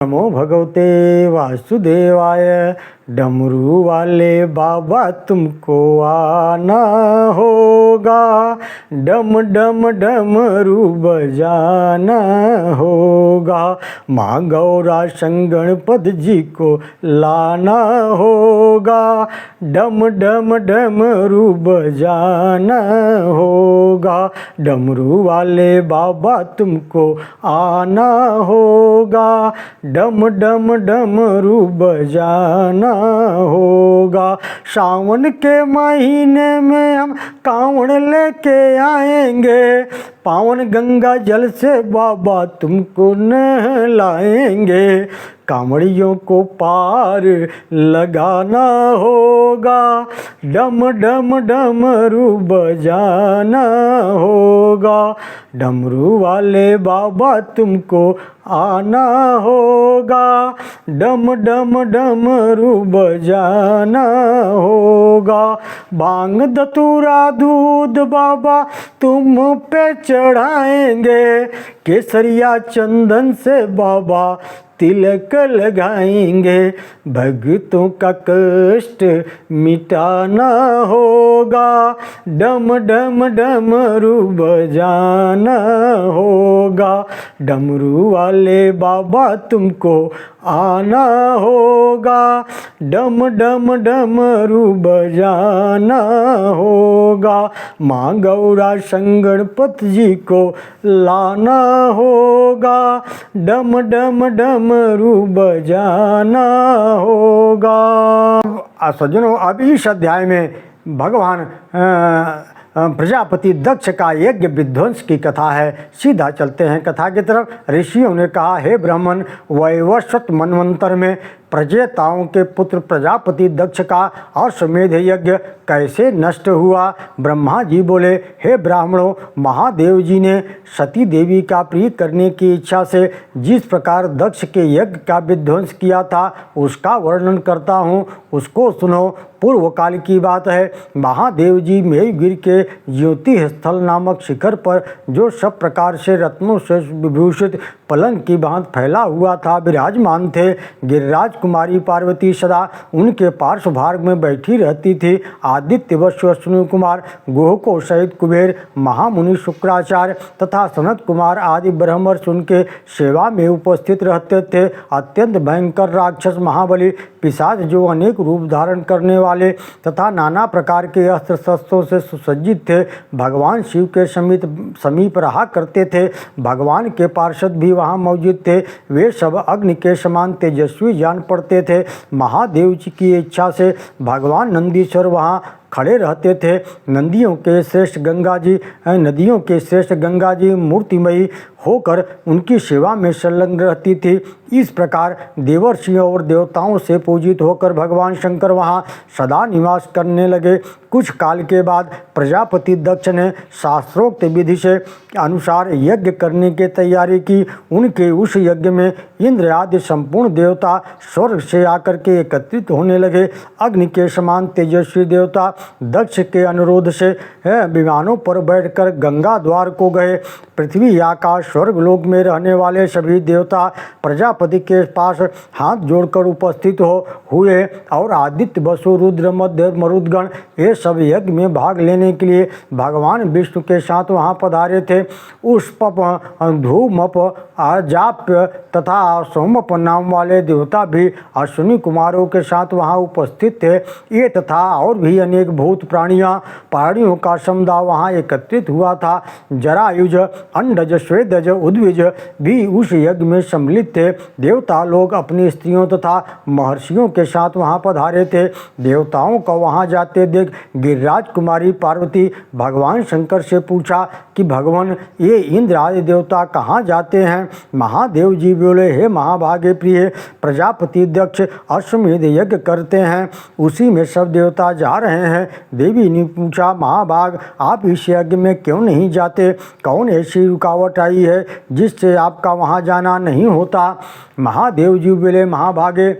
नमो भगवते वासुदेवाय। डमरू वाले बाबा तुमको आना होगा, डम डम डमरू बजाना होगा। माँ गौरा शंगणपद जी को लाना होगा, डम डम डमरू बजाना होगा। डमरू वाले बाबा तुमको आना होगा, डम डम डमरू बजाना होगा। सावन के महीने में हम कांवड़ लेके आएंगे, पावन गंगा जल से बाबा तुमको नहलाएंगे। कांवड़ियों को पार लगाना होगा, डम डम डमरू बजाना होगा। डमरू वाले बाबा तुमको आना होगा, डम डम डमरू बजाना होगा। भांग धतूरा दूध बाबा तुम पे चढ़ाएंगे, केसरिया चंदन से बाबा तिलक लगाएंगे। भक्तों का कष्ट मिटाना होगा, डम डम डमरू बजाना होगा। डमरू वाले बाबा तुमको आना होगा, डम डम डमरू बजाना होगा। माँ गौरा शंगणपत जी को लाना होगा, डम डम डमरू बजाना होगा। सज्जनों, अब इस अध्याय में भगवान प्रजापति दक्ष का यज्ञ विध्वंस की कथा है। सीधा चलते हैं कथा की तरफ। ऋषियों ने कहा, हे ब्राह्मण, वैवस्वत मनवंतर में प्रजेताओं के पुत्र प्रजापति दक्ष का अश्वमेध यज्ञ कैसे नष्ट हुआ? ब्रह्मा जी बोले, हे ब्राह्मणों, महादेव जी ने सती देवी का प्रिय करने की इच्छा से जिस प्रकार दक्ष के यज्ञ का विध्वंस किया था उसका वर्णन करता हूँ, उसको सुनो। पूर्व काल की बात है। महादेव जी मेरुगिरि के ज्योति स्थल नामक शिखर पर जो सब प्रकार से रत्नों से विभूषित पलंग की भांति फैला हुआ था विराजमान थे। गिरिराज कुमारी पार्वती सदा उनके पार्श्वभाग में बैठी रहती थी। आदित्य वसु अश्विनी कुमार गोहको सहित कुबेर, महामुनि शुक्राचार्य तथा सनत कुमार आदि ब्रह्मर्ष उनके सेवा में उपस्थित रहते थे। अत्यंत भयंकर राक्षस महाबली पिशाच जो अनेक रूप धारण करने वाले तथा नाना प्रकार के अस्त्र शस्त्रों से सुसज्जित थे, भगवान शिव के समीप रहा करते थे। भगवान के पार्षद भी वहाँ मौजूद थे। वे सब अग्नि के समान तेजस्वी जान पड़ते थे। महादेव जी की इच्छा से भगवान नंदीश्वर वहाँ खड़े रहते थे। नदियों के श्रेष्ठ गंगा जी मूर्तिमयी होकर उनकी सेवा में संलग्न रहती थी। इस प्रकार देवर्षियों और देवताओं से पूजित होकर भगवान शंकर वहाँ सदा निवास करने लगे। कुछ काल के बाद प्रजापति दक्ष ने शास्त्रोक्त विधि से अनुसार यज्ञ करने की तैयारी की। उनके उस यज्ञ में इंद्र आदि संपूर्ण देवता स्वर्ग से आकर के एकत्रित होने लगे। अग्नि के समान तेजस्वी देवता दक्ष के अनुरोध से विमानों पर बैठकर गंगा द्वार को गए। पृथ्वी आकाश स्वर्ग लोक में रहने वाले सभी देवता प्रजापति के पास हाथ जोड़कर उपस्थित हुए और आदित्य वसु रुद्र मध्य मरुदगण ये सब यज्ञ में भाग लेने के लिए भगवान विष्णु के साथ वहाँ पधारे थे। उष्पप, धूमप, आजाप्य तथा सोमप नाम वाले देवता भी अश्विनी कुमारों के साथ वहाँ उपस्थित थे। ये तथा और भी अनेक भूत प्राणियों का समुदाय वहाँ एकत्रित हुआ था। जरायुज, अंडज, श्वेदज, उद्विज भी उस यज्ञ में सम्मिलित थे। देवता लोग अपनी स्त्रियों तथा महर्षियों के साथ वहाँ पधारे थे। देवताओं को वहाँ जाते देख गिरिराज कुमारी पार्वती भगवान शंकर से पूछा कि भगवान, ये इंद्र आदि देवता कहाँ जाते हैं? महादेव जी बोले, हे महाभागे प्रिय, प्रजापति दक्ष अश्वमेध यज्ञ करते हैं, उसी में सब देवता जा रहे हैं। देवी ने पूछा, महाभाग, आप इस यज्ञ में क्यों नहीं जाते? कौन ऐसी रुकावट आई है जिससे आपका वहाँ जाना नहीं होता? महादेव जी बोले, महाभागे,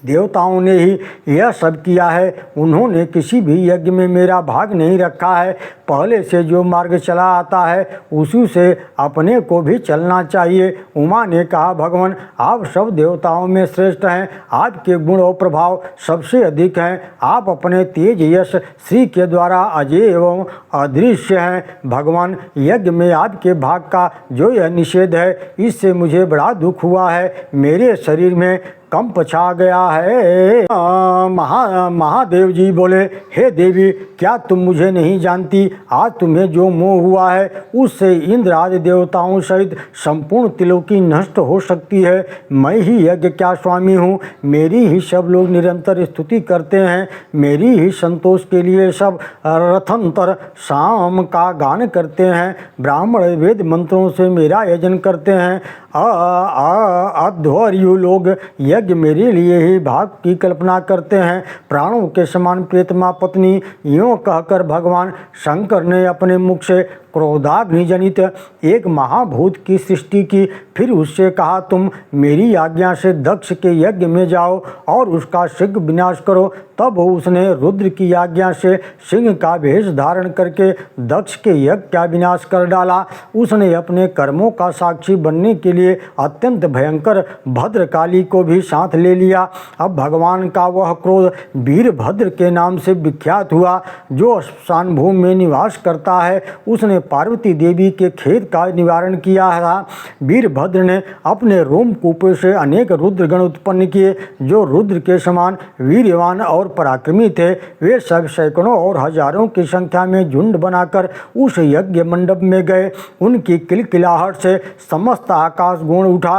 देवताओं ने ही यह सब किया है। उन्होंने किसी भी यज्ञ में मेरा भाग नहीं रखा है। पहले से जो मार्ग चला आता है उसी से अपने को भी चलना चाहिए। उमा ने कहा, भगवान आप सब देवताओं में श्रेष्ठ हैं। आपके गुण और प्रभाव सबसे अधिक हैं। आप अपने तेज यश श्री के द्वारा अजय एवं अदृश्य हैं। भगवान, यज्ञ में आपके भाग का जो यह निषेध है, इससे मुझे बड़ा दुख हुआ है। मेरे शरीर में कंप छा गया है। महादेव जी बोले, हे देवी, क्या तुम मुझे नहीं जानती? आज तुम्हें जो मोह हुआ है उससे इंद्र आदि देवताओं सहित संपूर्ण त्रिलोकी नष्ट हो सकती है। मैं ही यज्ञ क्या स्वामी हूँ। मेरी ही सब लोग निरंतर स्तुति करते हैं। मेरी ही संतोष के लिए सब रथंतर शाम का गान करते हैं। ब्राह्मण वेद मंत्रों से मेरा यजन करते हैं। अध्वर्यु लोग यज्ञ मेरे लिए ही भाग की कल्पना करते हैं। प्राणों के समान प्रियतमा पत्नी, यूँ कहकर भगवान शंकर ने अपने मुख से क्रोधाग्नि जनित एक महाभूत की सृष्टि की। फिर उससे कहा, तुम मेरी आज्ञा से दक्ष के यज्ञ में जाओ और उसका शीघ्र विनाश करो। तब उसने रुद्र की आज्ञा से सिंह का भेष धारण करके दक्ष के यज्ञ का विनाश कर डाला। उसने अपने कर्मों का साक्षी बनने के लिए अत्यंत भयंकर भद्रकाली को भी साथ ले लिया। अब भगवान का वह क्रोध वीरभद्र के नाम से विख्यात हुआ, जो श्मशान भूमि में निवास करता है। उसने पार्वती देवी के खेद का निवारण किया था। वीरभद्र ने अपने रोमकूपों से अनेक रुद्रगण उत्पन्न किए, जो रुद्र के समान वीर्यवान और पराक्रमी थे। वे सब सैकड़ों और हजारों की संख्या में झुंड बनाकर उस यज्ञ मंडप में गए। उनकी किलकिलाहट से समस्त आकाश गूंज उठा।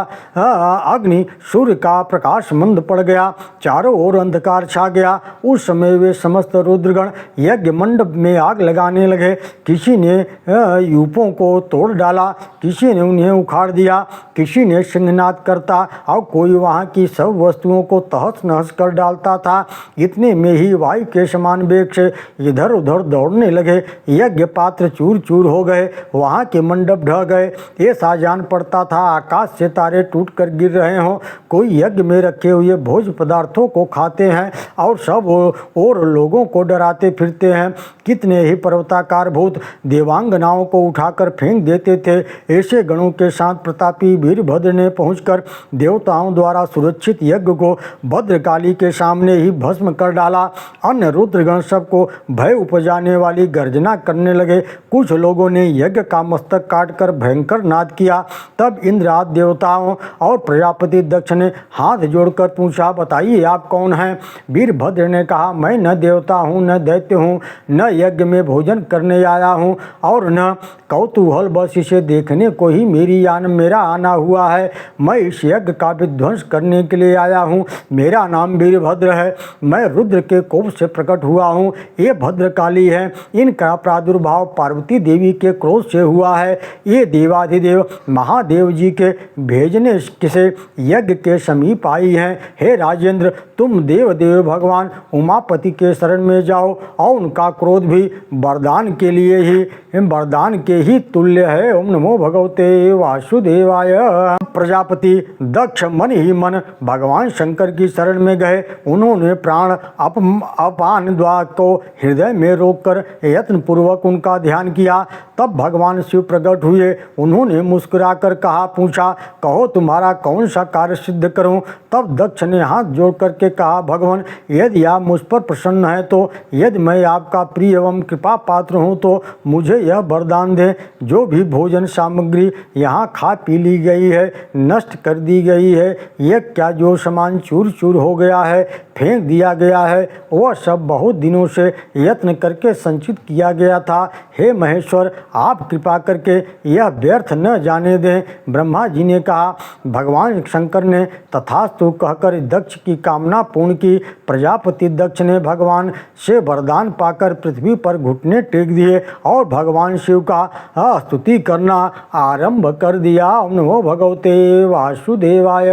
अग्नि सूर्य का प्रकाश मंद पड़ गया। चारों ओर अंधकार छा गया। उस समय वे समस्त रुद्रगण यज्ञ मंडप में आग लगाने लगे। किसी ने यूपों को तोड़ डाला, किसी ने उन्हें उखाड़ दिया, किसी ने सिंहनाद करता और कोई वहाँ की सब वस्तुओं को तहस नहस कर डालता था। इतने में ही वायु के समान वेग से इधर उधर दौड़ने लगे। यज्ञ पात्र चूर चूर हो गए। वहाँ के मंडप ढह गए। ऐसा जान पड़ता था आकाश से तारे टूट कर गिर रहे हों। कोई यज्ञ में रखे हुए भोज पदार्थों को खाते हैं और सब और लोगों को डराते फिरते हैं। कितने ही पर्वताकार भूत देवांगनाओं को उठाकर फेंक देते थे। ऐसे गणों के साथ प्रतापी वीरभद्र ने पहुंचकर देवताओं द्वारा सुरक्षित यज्ञ को भद्रकाली के सामने ही भस्म कर डाला। अन्य रुद्रगण सबको भय उपजाने वाली गर्जना करने लगे। कुछ लोगों ने यज्ञ का मस्तक काटकर भयंकर नाद किया। तब इंद्र आदि देवताओं और प्रजापति दक्ष ने हाथ जोड़कर पूछा, बताइए आप कौन हैं? वीरभद्र ने कहा, मैं न देवता हूँ, न दैत्य हूँ, न यज्ञ में भोजन करने आया हूँ और न कौतूहल बस इसे देखने को ही मेरा आना हुआ है। मैं इस यज्ञ का विध्वंस करने के लिए आया हूँ। मेरा नाम वीरभद्र है। मैं रुद्र के कोप से प्रकट हुआ हूँ। ये भद्रकाली है। इनका प्रादुर्भाव पार्वती देवी के क्रोध से हुआ है। ये देवाधिदेव महादेव जी के भेजने से यज्ञ के समीप आई हैं। हे राजेंद्र, तुम देव भगवान उमापति के शरण में जाओ और उनका क्रोध भी वरदान के ही तुल्य है। ओम नमो भगवते वासुदेवाय। प्रजापति दक्ष मन ही मन भगवान शंकर की शरण में गए। उन्होंने प्राण अपान द्वार को हृदय में रोककर यत्न पूर्वक उनका ध्यान किया। तब भगवान शिव प्रकट हुए। उन्होंने मुस्कुराकर पूछा, कहो तुम्हारा कौन सा कार्य सिद्ध करूं? तब दक्ष ने हाथ जोड़ करके कहा, भगवान, यदि आप मुझ पर प्रसन्न हैं तो, यदि मैं आपका प्रिय एवं कृपा पात्र हूं तो मुझे यह वरदान दें। जो भी भोजन सामग्री यहाँ खा पी ली गई है, नष्ट कर दी गई है, यह क्या जो सामान चूर चूर हो गया है, फेंक दिया गया है, वह सब बहुत दिनों से यत्न करके संचित किया गया था। हे महेश्वर, आप कृपा करके यह व्यर्थ न जाने दें। ब्रह्मा जी ने कहा। भगवान शंकर ने तथास्तु कहकर दक्ष की कामना पूर्ण की। प्रजापति दक्ष ने भगवान से वरदान पाकर पृथ्वी पर घुटने टेक दिए और भगवान शिव का स्तुति करना आरंभ कर दिया। ओम नमो भगवते वासुदेवाय।